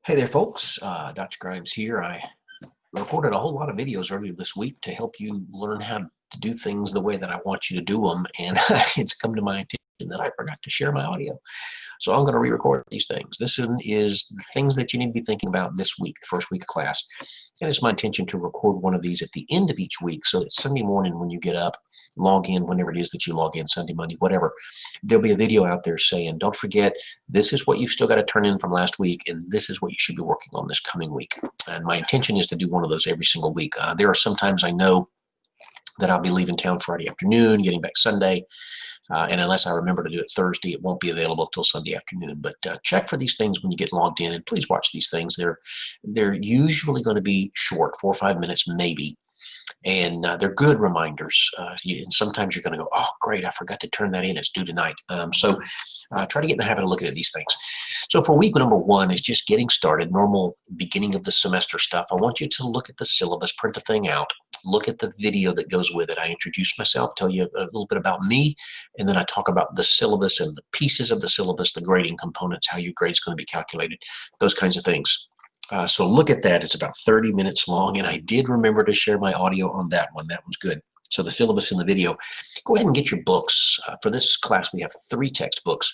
Hey there, folks. Dr. Grimes here. I recorded a whole lot of videos earlier this week to help you learn how to do things the way that I want you to do them, and it's come to my attention that I forgot to share my audio. So I'm going to re-record these things. This is the things that you need to be thinking about this week, the first week of class. And it's my intention to record one of these at the end of each week, so that Sunday morning when you get up, log in whenever it is that you log in, Sunday, Monday, whatever, there'll be a video out there saying, don't forget, this is what you've still got to turn in from last week, and this is what you should be working on this coming week. And my intention is to do one of those every single week. There are sometimes I know that I'll be leaving town Friday afternoon, getting back Sunday, and unless I remember to do it Thursday, it won't be available until Sunday afternoon. But check for these things when you get logged in, and please watch these things. They're usually going to be short, 4 or 5 minutes maybe, and they're good reminders. And sometimes you're going to go, oh, great, I forgot to turn that in. It's due tonight. So try to get in the habit of looking at these things. So for week number 1 is just getting started, normal beginning of the semester stuff. I want you to look at the syllabus, print the thing out, look at the video that goes with it. I introduce myself, tell you a little bit about me, and then I talk about the syllabus and the pieces of the syllabus, the grading components, how your grade's going to be calculated, those kinds of things. So look at that. It's about 30 minutes long, and I did remember to share my audio on that one. That one's good. So the syllabus in the video. Go ahead and get your books. For this class, we have 3 textbooks.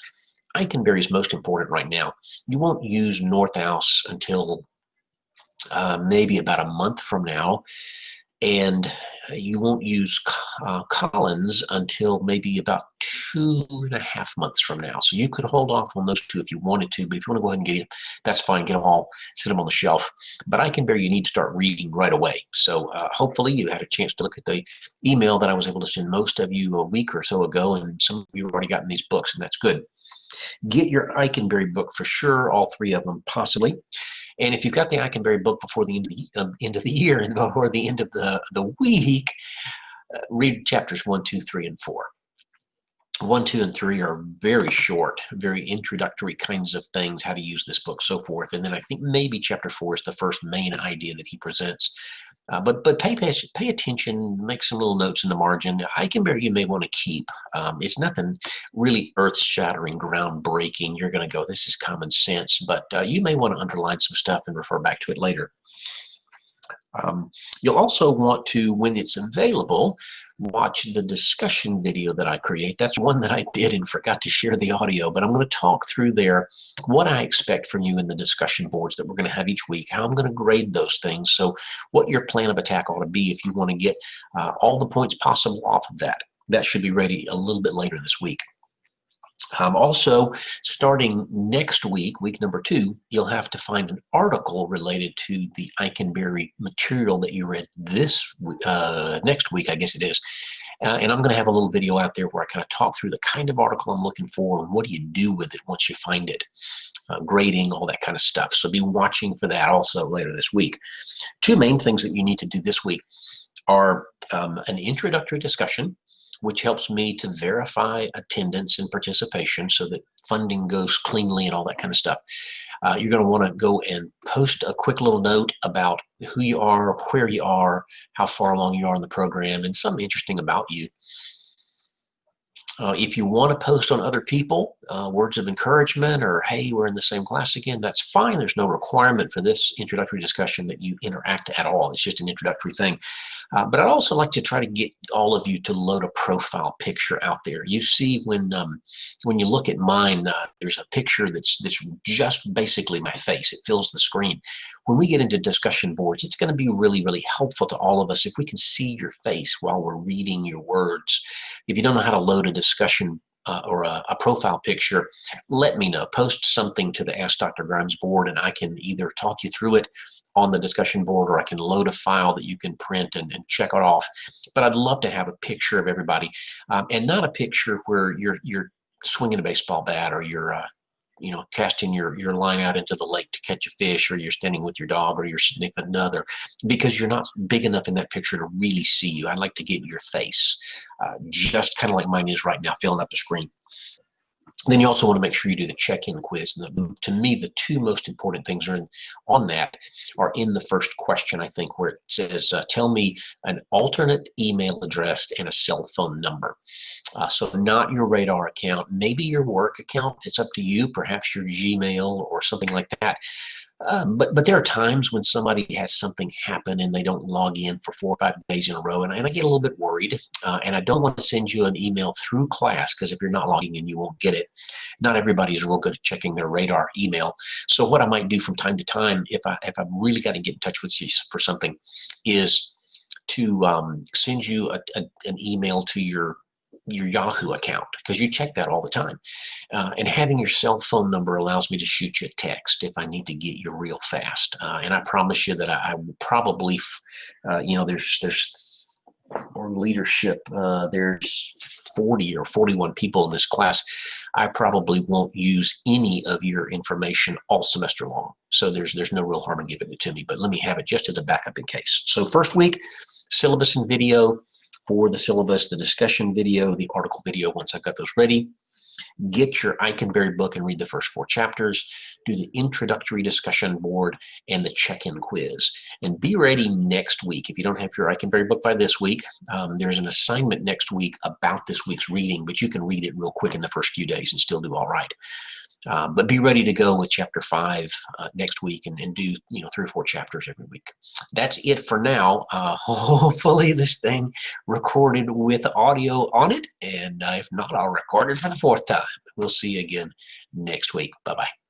Eikenberry is most important right now. You won't use Northouse until maybe about a month from now, and you won't use Collins until maybe about 2.5 months from now. So you could hold off on those 2 if you wanted to, but if you want to go ahead and get them, that's fine. Get them all, sit them on the shelf. But Eikenberry, you need to start reading right away. So hopefully you had a chance to look at the email that I was able to send most of you a week or so ago, and some of you have already gotten these books, and that's good. Get your Eikenberry book for sure, all 3 of them possibly. And if you've got the Eikenberry book before the end of the year and before the end of the week, read chapters 1, 2, 3, and 4. 1, 2, and 3 are very short, very introductory kinds of things, how to use this book, so forth. And then I think maybe chapter 4 is the first main idea that he presents. But pay attention, make some little notes in the margin. Eikenberry you may want to keep. It's nothing really earth-shattering, groundbreaking. You're going to go, this is common sense, but you may want to underline some stuff and refer back to it later. You'll also want to, when it's available, watch the discussion video that I create. That's one that I did and forgot to share the audio, but I'm going to talk through there what I expect from you in the discussion boards that we're going to have each week, how I'm going to grade those things, so what your plan of attack ought to be if you want to get all the points possible off of that. That should be ready a little bit later this week. Also, starting next week, week number 2, you'll have to find an article related to the Eikenberry material that you read this next week, I guess it is. And I'm going to have a little video out there where I kind of talk through the kind of article I'm looking for and what do you do with it once you find it, grading, all that kind of stuff. So be watching for that also later this week. 2 main things that you need to do this week are an introductory discussion, which helps me to verify attendance and participation so that funding goes cleanly and all that kind of stuff. You're going to want to go and post a quick little note about who you are, where you are, how far along you are in the program, and something interesting about you. If you want to post on other people, words of encouragement or, hey, we're in the same class again, that's fine. There's no requirement for this introductory discussion that you interact at all. It's just an introductory thing. But I'd also like to try to get all of you to load a profile picture out there. You see when you look at mine, there's a picture that's just basically my face. It fills the screen. When we get into discussion boards, it's going to be really, really helpful to all of us if we can see your face while we're reading your words. If you don't know how to load a discussion or a profile picture, let me know. Post something to the Ask Dr. Grimes board, and I can either talk you through it on the discussion board, or I can load a file that you can print and check it off. But I'd love to have a picture of everybody, and not a picture where you're swinging a baseball bat, or you're casting your line out into the lake to catch a fish, or you're standing with your dog or your significant other, because you're not big enough in that picture to really see you. I'd like to get your face, just kind of like mine is right now, filling up the screen. Then you also want to make sure you do the check-in quiz. And to me, the 2 most important things on that are in the first question, I think, where it says, tell me an alternate email address and a cell phone number. So not your Radar account, maybe your work account. It's up to you, perhaps your Gmail or something like that. But there are times when somebody has something happen and they don't log in for 4 or 5 days in a row, and I get a little bit worried, and I don't want to send you an email through class, because if you're not logging in, you won't get it. Not everybody's real good at checking their radar email. So what I might do from time to time, if I've really got to get in touch with you for something, is to send you an email to your Yahoo account, because you check that all the time. And having your cell phone number allows me to shoot you a text if I need to get you real fast. And I promise you that I will probably, there's more leadership. There's 40 or 41 people in this class. I probably won't use any of your information all semester long. So there's no real harm in giving it to me, but let me have it just as a backup in case. So first week, syllabus and video for the syllabus, the discussion video, the article video once I've got those ready. Get your I Can Vary book and read the first 4 chapters. Do the introductory discussion board and the check-in quiz. And be ready next week. If you don't have your I Can Vary book by this week, there's an assignment next week about this week's reading, but you can read it real quick in the first few days and still do all right. But be ready to go with chapter 5 next week, and do 3 or 4 chapters every week. That's it for now. Hopefully this thing recorded with audio on it, and if not, I'll record it for the 4th time. We'll see you again next week. Bye-bye.